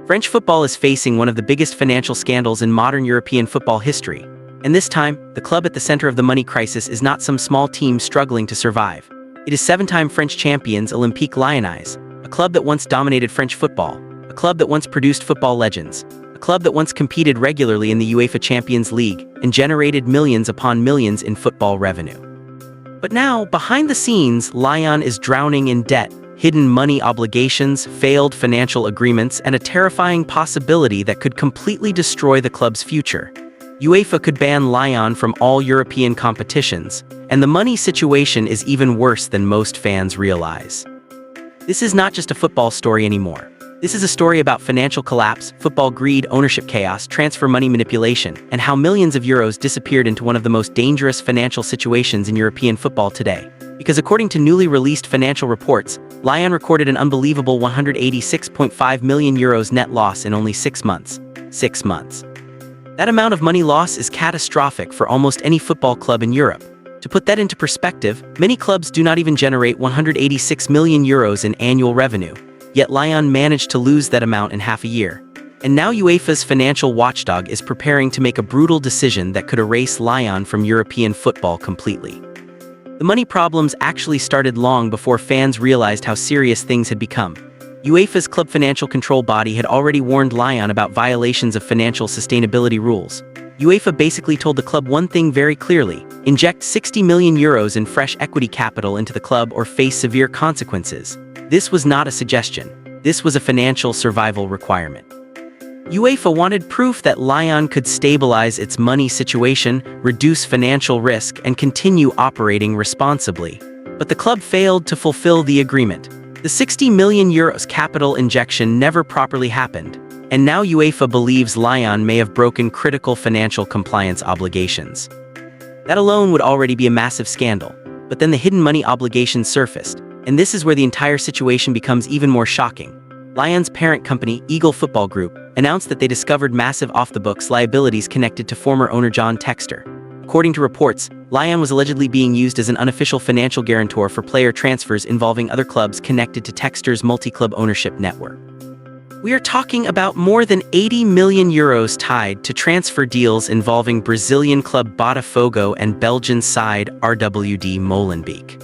French football is facing one of the biggest financial scandals in modern European football history. And this time, the club at the center of the money crisis is not some small team struggling to survive. It is seven-time French champions Olympique Lyonnais, a club that once dominated French football, a club that once produced football legends, a club that once competed regularly in the UEFA Champions League and generated millions upon millions in football revenue. But now, behind the scenes, Lyon is drowning in debt, hidden money obligations, failed financial agreements, and a terrifying possibility that could completely destroy the club's future. UEFA could ban Lyon from all European competitions, and the money situation is even worse than most fans realize. This is not just a football story anymore. This is a story about financial collapse, football greed, ownership chaos, transfer money manipulation, and how millions of euros disappeared into one of the most dangerous financial situations in European football today. Because according to newly released financial reports, Lyon recorded an unbelievable €186.5 million net loss in only 6 months. 6 months. That amount of money loss is catastrophic for almost any football club in Europe. To put that into perspective, many clubs do not even generate €186 million in annual revenue, yet Lyon managed to lose that amount in half a year. And now UEFA's financial watchdog is preparing to make a brutal decision that could erase Lyon from European football completely. The money problems actually started long before fans realized how serious things had become. UEFA's club financial control body had already warned Lyon about violations of financial sustainability rules. UEFA basically told the club one thing very clearly: inject €60 million in fresh equity capital into the club or face severe consequences. This was not a suggestion. This was a financial survival requirement. UEFA wanted proof that Lyon could stabilize its money situation, reduce financial risk, and continue operating responsibly. But the club failed to fulfill the agreement. The €60 million capital injection never properly happened, and now UEFA believes Lyon may have broken critical financial compliance obligations. That alone would already be a massive scandal, but then the hidden money obligations surfaced, and this is where the entire situation becomes even more shocking. Lyon's parent company, Eagle Football Group, announced that they discovered massive off-the-books liabilities connected to former owner John Textor. According to reports, Lyon was allegedly being used as an unofficial financial guarantor for player transfers involving other clubs connected to Textor's multi-club ownership network. We are talking about more than €80 million tied to transfer deals involving Brazilian club Botafogo and Belgian side RWD Molenbeek.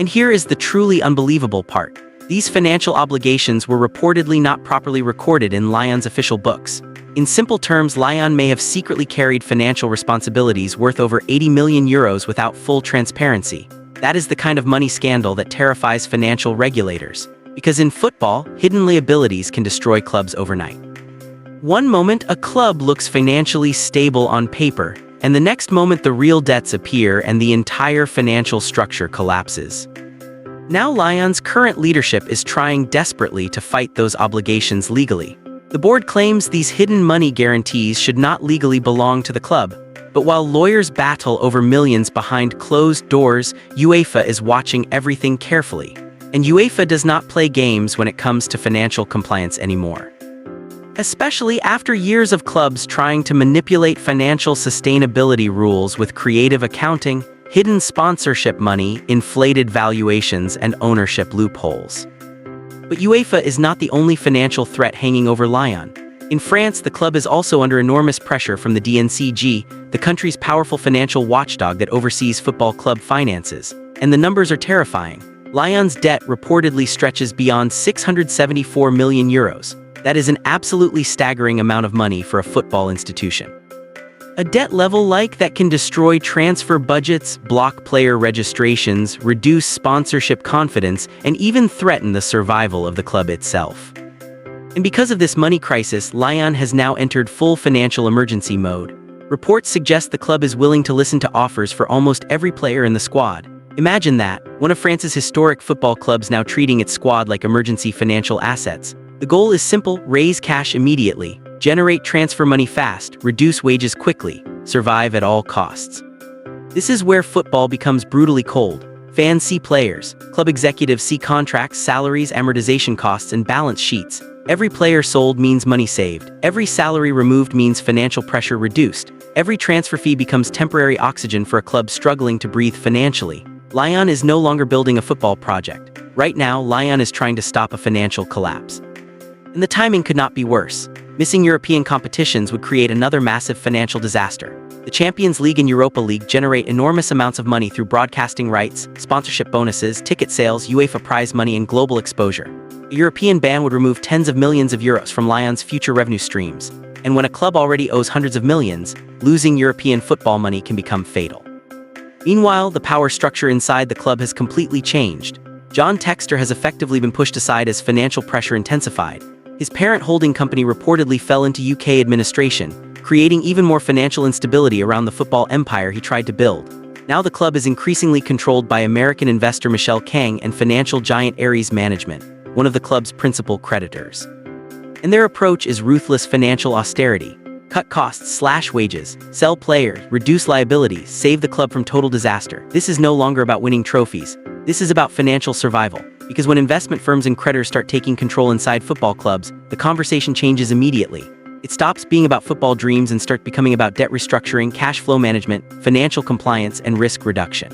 And here is the truly unbelievable part. These financial obligations were reportedly not properly recorded in Lyon's official books. In simple terms, Lyon may have secretly carried financial responsibilities worth over €80 million without full transparency. That is the kind of money scandal that terrifies financial regulators. Because in football, hidden liabilities can destroy clubs overnight. One moment, a club looks financially stable on paper, and the next moment the real debts appear and the entire financial structure collapses. Now Lyon's current leadership is trying desperately to fight those obligations legally. The board claims these hidden money guarantees should not legally belong to the club, but while lawyers battle over millions behind closed doors, UEFA is watching everything carefully. And UEFA does not play games when it comes to financial compliance anymore. Especially after years of clubs trying to manipulate financial sustainability rules with creative accounting, hidden sponsorship money, inflated valuations, and ownership loopholes. But UEFA is not the only financial threat hanging over Lyon. In France, the club is also under enormous pressure from the DNCG, the country's powerful financial watchdog that oversees football club finances. And the numbers are terrifying. Lyon's debt reportedly stretches beyond €674 million. That is an absolutely staggering amount of money for a football institution. A debt level like that can destroy transfer budgets, block player registrations, reduce sponsorship confidence, and even threaten the survival of the club itself. And because of this money crisis, Lyon has now entered full financial emergency mode. Reports suggest the club is willing to listen to offers for almost every player in the squad. Imagine that, one of France's historic football clubs now treating its squad like emergency financial assets. The goal is simple: raise cash immediately, generate transfer money fast, reduce wages quickly, survive at all costs. This is where football becomes brutally cold. Fans see players, club executives see contracts, salaries, amortization costs, and balance sheets. Every player sold means money saved. Every salary removed means financial pressure reduced. Every transfer fee becomes temporary oxygen for a club struggling to breathe financially. Lyon is no longer building a football project. Right now, Lyon is trying to stop a financial collapse. And the timing could not be worse. Missing European competitions would create another massive financial disaster. The Champions League and Europa League generate enormous amounts of money through broadcasting rights, sponsorship bonuses, ticket sales, UEFA prize money, and global exposure. A European ban would remove tens of millions of euros from Lyon's future revenue streams. And when a club already owes hundreds of millions, losing European football money can become fatal. Meanwhile, the power structure inside the club has completely changed. John Textor has effectively been pushed aside as financial pressure intensified. His parent holding company reportedly fell into UK administration, creating even more financial instability around the football empire he tried to build. Now the club is increasingly controlled by American investor Michelle Kang and financial giant Ares Management, one of the club's principal creditors. And their approach is ruthless financial austerity. Cut costs, slash wages, sell players, reduce liabilities, save the club from total disaster. This is no longer about winning trophies. This is about financial survival. Because when investment firms and creditors start taking control inside football clubs, the conversation changes immediately. It stops being about football dreams and starts becoming about debt restructuring, cash flow management, financial compliance, and risk reduction.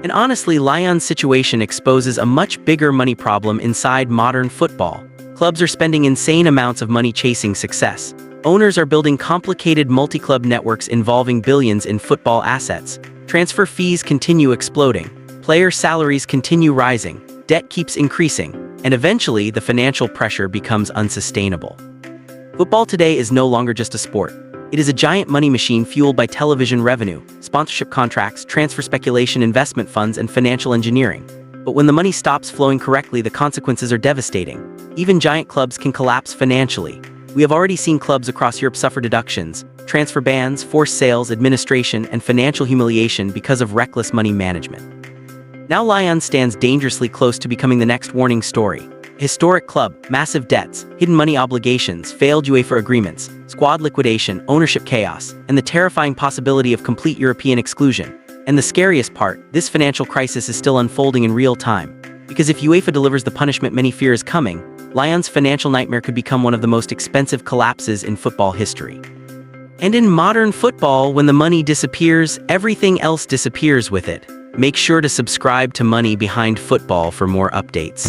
And honestly, Lyon's situation exposes a much bigger money problem inside modern football. Clubs are spending insane amounts of money chasing success. Owners are building complicated multi-club networks involving billions in football assets. Transfer fees continue exploding. Player salaries continue rising. Debt keeps increasing. And eventually, the financial pressure becomes unsustainable. Football today is no longer just a sport. It is a giant money machine fueled by television revenue, sponsorship contracts, transfer speculation, investment funds, and financial engineering. But when the money stops flowing correctly, the consequences are devastating. Even giant clubs can collapse financially. We have already seen clubs across Europe suffer deductions, transfer bans, forced sales, administration, and financial humiliation because of reckless money management. Now Lyon stands dangerously close to becoming the next warning story. A historic club, massive debts, hidden money obligations, failed UEFA agreements, squad liquidation, ownership chaos, and the terrifying possibility of complete European exclusion. And the scariest part, this financial crisis is still unfolding in real time. Because if UEFA delivers the punishment many fear is coming, Lyon's financial nightmare could become one of the most expensive collapses in football history. And in modern football, when the money disappears, everything else disappears with it. Make sure to subscribe to Money Behind Football for more updates.